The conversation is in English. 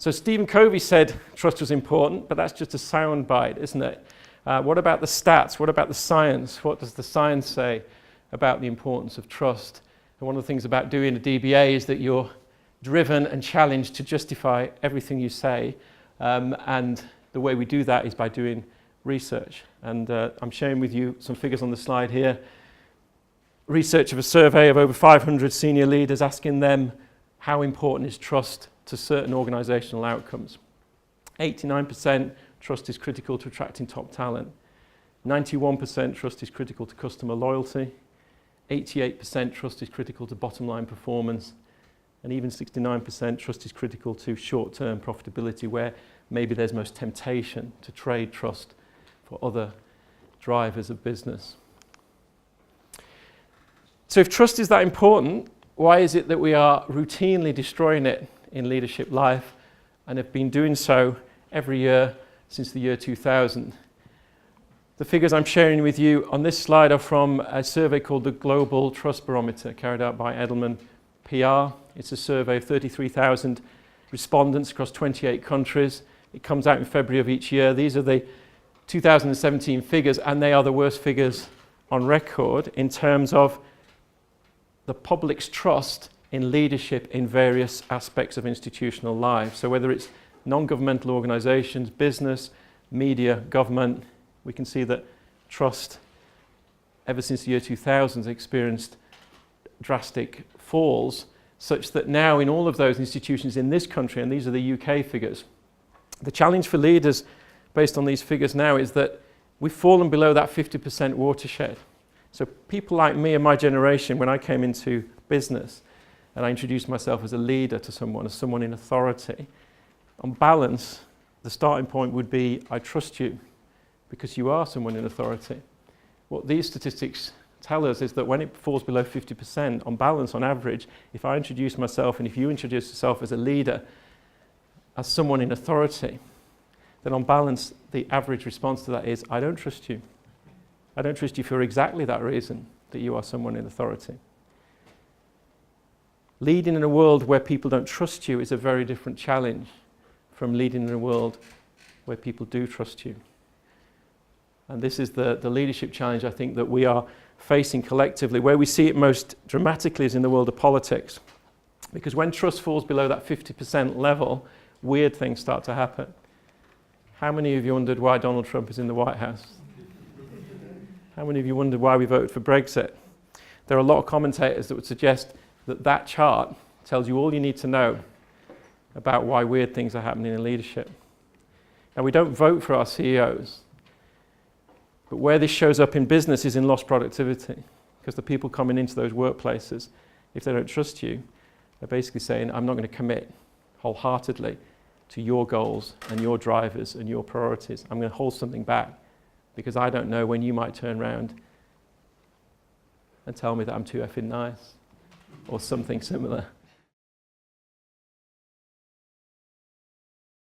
So Stephen Covey said trust was important, but that's just a sound bite, isn't it? What about the stats? What about the science? What does the science say about the importance of trust? And one of the things about doing a DBA is that you're driven and challenged to justify everything you say. And the way we do that is by doing research. And I'm sharing with you some figures on the slide here. Research of a survey of over 500 senior leaders, asking them how important is trust to certain organizational outcomes. 89% trust is critical to attracting top talent. 91% trust is critical to customer loyalty. 88% trust is critical to bottom line performance. And even 69% trust is critical to short-term profitability, where maybe there's most temptation to trade trust for other drivers of business. So if trust is that important, why is it that we are routinely destroying it in leadership life and have been doing so every year since the year 2000? The figures I'm sharing with you on this slide are from a survey called the Global Trust Barometer, carried out by Edelman PR. It's a survey of 33,000 respondents across 28 countries. It comes out in February of each year. These are the 2017 figures, and they are the worst figures on record in terms of the public's trust in leadership in various aspects of institutional life. So whether it's non-governmental organizations, business, media, government, we can see that trust, ever since the year 2000, has experienced drastic falls, such that now in all of those institutions in this country, and these are the UK figures, the challenge for leaders based on these figures now is that we've fallen below that 50% watershed. So people like me and my generation, when I came into business and I introduced myself as a leader to someone, as someone in authority, on balance, the starting point would be, I trust you because you are someone in authority. What these statistics tell us is that when it falls below 50%, on balance, on average, if I introduce myself and if you introduce yourself as a leader, as someone in authority, then on balance, the average response to that is, I don't trust you. I don't trust you for exactly that reason, that you are someone in authority. Leading in a world where people don't trust you is a very different challenge from leading in a world where people do trust you. And this is the leadership challenge, I think, that we are facing collectively. Where we see it most dramatically is in the world of politics. Because when trust falls below that 50% level, weird things start to happen. How many of you wondered why Donald Trump is in the White House? How many of you wondered why we voted for Brexit? There are a lot of commentators that would suggest that that chart tells you all you need to know about why weird things are happening in leadership. Now, we don't vote for our CEOs, but where this shows up in business is in lost productivity, because the people coming into those workplaces, if they don't trust you, they're basically saying, I'm not going to commit wholeheartedly to your goals and your drivers and your priorities. I'm going to hold something back because I don't know when you might turn around and tell me that I'm too effing nice or something similar.